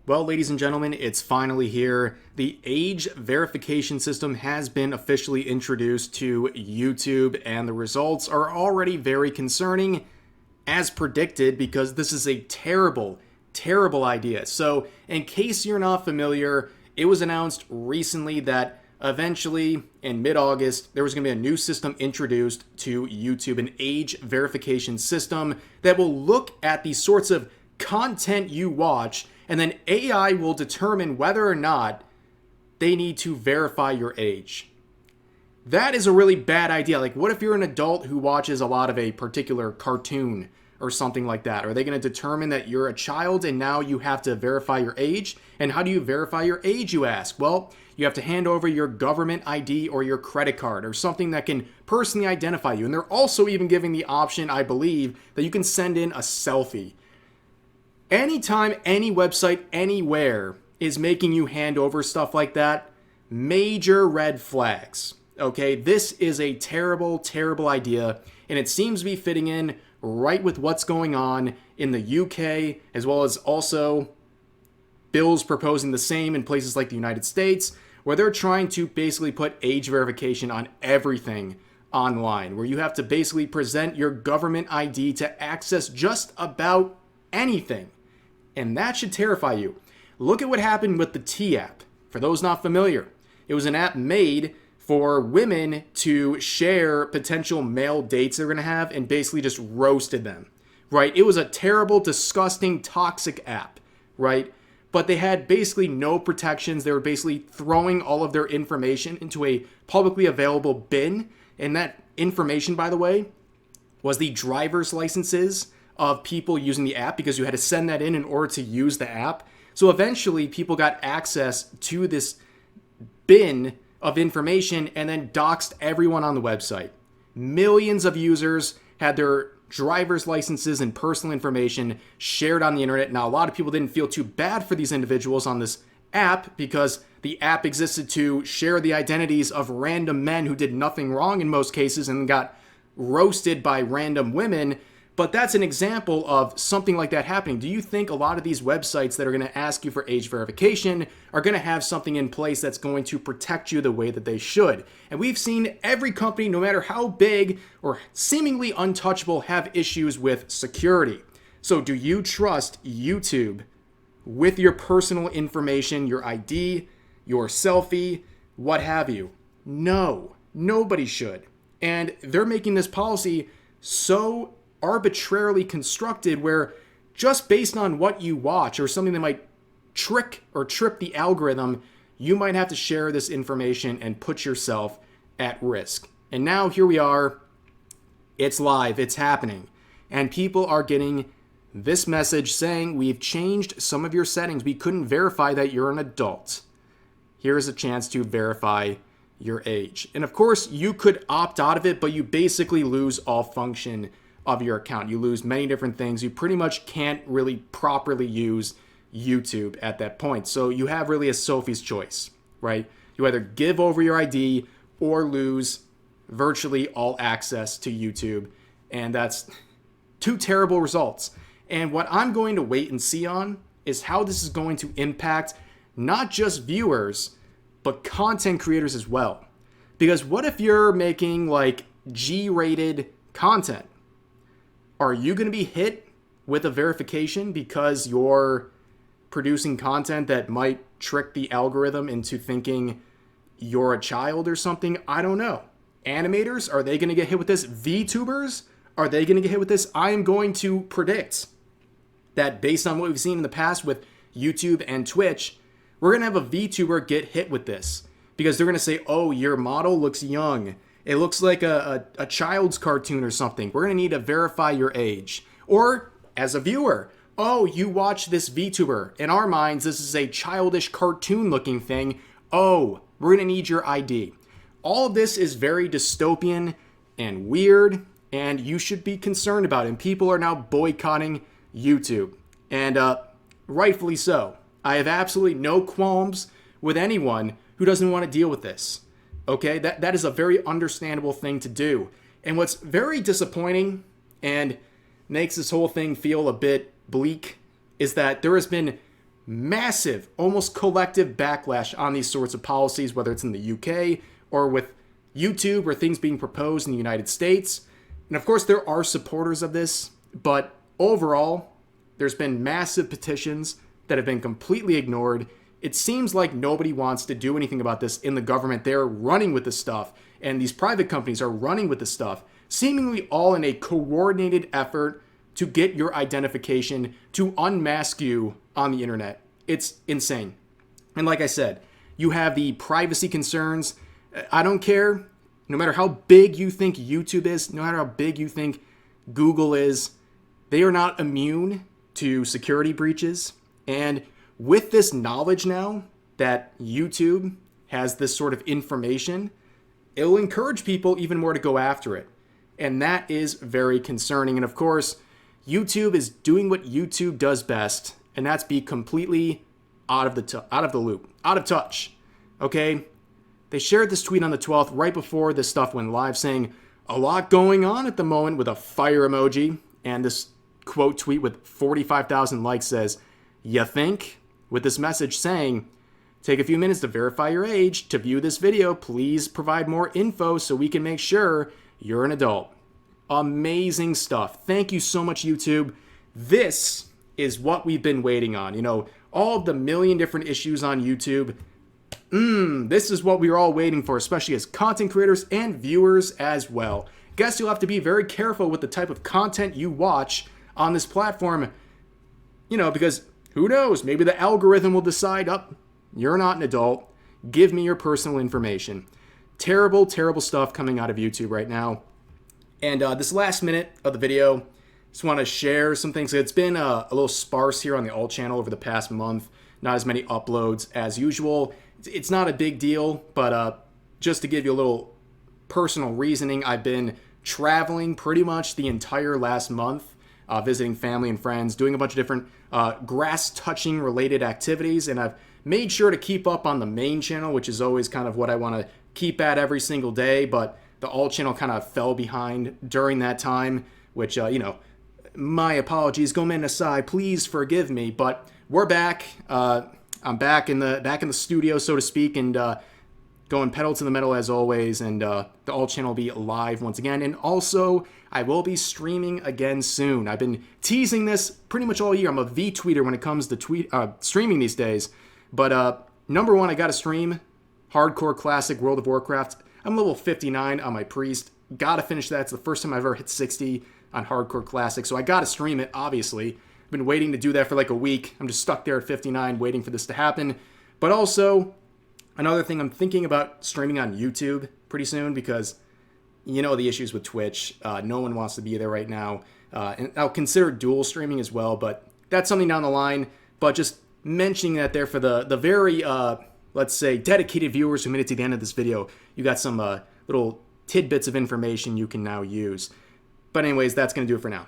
Well, ladies and gentlemen, it's finally here. The age verification system has been officially introduced to YouTube, and the results are already very concerning, as predicted, because this is a terrible, terrible idea. So, in case you're not familiar, it was announced recently that eventually, in mid-August, there was going to be a new system introduced to YouTube, an age verification system that will look at the sorts of content you watch, and then AI will determine whether or not they need to verify your age. That is a really bad idea. Like, what if you're an adult who watches a lot of a particular cartoon or something like that? Are they going to determine that you're a child and now you have to verify your age? And how do you verify your age, you ask? Well, you have to hand over your government ID or your credit card or something that can personally identify you. And they're also even giving the option, I believe, that you can send in a selfie. Anytime any website anywhere is making you hand over stuff like that, major red flags. Okay, this is a terrible, terrible idea, and it seems to be fitting in right with what's going on in the UK, as well as also bills proposing the same in places like the United States, where they're trying to basically put age verification on everything online, where you have to basically present your government ID to access just about anything. And that should terrify you. Look at what happened with the T app. For those not familiar, it was an app made for women to share potential male dates they're going to have and basically just roasted them, right? It was a terrible, disgusting, toxic app, right? But they had basically no protections. They were basically throwing all of their information into a publicly available bin. And that information, by the way, was the driver's licenses of people using the app, because you had to send that in order to use the app. So eventually people got access to this bin of information and then doxed everyone on the website. Millions of users had their driver's licenses and personal information shared on the internet. Now, a lot of people didn't feel too bad for these individuals on this app because the app existed to share the identities of random men who did nothing wrong in most cases and got roasted by random women. But that's an example of something like that happening. Do you think a lot of these websites that are going to ask you for age verification are going to have something in place that's going to protect you the way that they should? And we've seen every company, no matter how big or seemingly untouchable, have issues with security. So do you trust YouTube with your personal information, your ID, your selfie, what have you? No, nobody should. And they're making this policy so arbitrarily constructed where just based on what you watch or something that might trick or trip the algorithm, you might have to share this information and put yourself at risk. And now here we are. It's live. It's happening. And people are getting this message saying, we've changed some of your settings. We couldn't verify that you're an adult. Here's a chance to verify your age. And of course, you could opt out of it, but you basically lose all function of your account. You lose many different things. You pretty much can't really properly use YouTube at that point. So you have really a Sophie's choice, right? You either give over your ID or lose virtually all access to YouTube. And that's two terrible results. And what I'm going to wait and see on is how this is going to impact not just viewers, but content creators as well. Because what if you're making like G-rated content? Are you going to be hit with a verification because you're producing content that might trick the algorithm into thinking you're a child or something? I don't know. Animators, are they going to get hit with this? VTubers, are they going to get hit with this? I am going to predict that based on what we've seen in the past with YouTube and Twitch, we're going to have a VTuber get hit with this because they're going to say, oh, your model looks young. It looks like a child's cartoon or something. We're going to need to verify your age. Or, as a viewer, oh, you watch this VTuber. In our minds, this is a childish cartoon-looking thing. Oh, we're going to need your ID. All of this is very dystopian and weird, and you should be concerned about it. And people are now boycotting YouTube. And rightfully so. I have absolutely no qualms with anyone who doesn't want to deal with this. Okay, that is a very understandable thing to do. And what's very disappointing and makes this whole thing feel a bit bleak is that there has been massive, almost collective backlash on these sorts of policies, whether it's in the UK or with YouTube or things being proposed in the United States. And of course, there are supporters of this, but overall, there's been massive petitions that have been completely ignored. It seems like nobody wants to do anything about this in the government. They're running with this stuff, and these private companies are running with this stuff, seemingly all in a coordinated effort to get your identification, to unmask you on the internet. It's insane. And like I said, you have the privacy concerns. I don't care. No matter how big you think YouTube is, no matter how big you think Google is, they are not immune to security breaches. And with this knowledge now that YouTube has this sort of information, it'll encourage people even more to go after it. And that is very concerning. And of course, YouTube is doing what YouTube does best, and that's be completely out of the loop, out of touch. Okay? They shared this tweet on the 12th, right before this stuff went live, saying, "A lot going on at the moment," with a fire emoji. And this quote tweet with 45,000 likes says, "You think?" With this message saying, "Take a few minutes to verify your age. To view this video, please provide more info so we can make sure you're an adult." Amazing stuff. Thank you so much, YouTube. This is what we've been waiting on. You know, all of the million different issues on YouTube. This is what we were all waiting for, especially as content creators and viewers as well. Guess you'll have to be very careful with the type of content you watch on this platform. You know, because who knows? Maybe the algorithm will decide, you're not an adult. Give me your personal information. Terrible, terrible stuff coming out of YouTube right now. And this last minute of the video, just want to share some things. It's been a little sparse here on the alt channel over the past month. Not as many uploads as usual. It's not a big deal, but just to give you a little personal reasoning, I've been traveling pretty much the entire last month, visiting family and friends, doing a bunch of different grass-touching related activities, and I've made sure to keep up on the main channel, which is always kind of what I want to keep at every single day, but the alt channel kind of fell behind during that time, which, you know, my apologies, Gomen aside, please forgive me, but we're back. I'm back in the studio, so to speak, and going pedal to the metal as always, and the alt channel will be live once again. And also, I will be streaming again soon. I've been teasing this pretty much all year. I'm a vtuber when it comes to streaming these days. But number one, I got to stream Hardcore Classic World of Warcraft. I'm level 59 on my Priest. Got to finish that. It's the first time I've ever hit 60 on Hardcore Classic, so I got to stream it, obviously. I've been waiting to do that for like a week. I'm just stuck there at 59 waiting for this to happen. But also, another thing, I'm thinking about streaming on YouTube pretty soon because, you know, the issues with Twitch. No one wants to be there right now. And I'll consider dual streaming as well, but that's something down the line. But just mentioning that there for the very, let's say, dedicated viewers who made it to the end of this video, you got some little tidbits of information you can now use. But anyways, that's going to do it for now.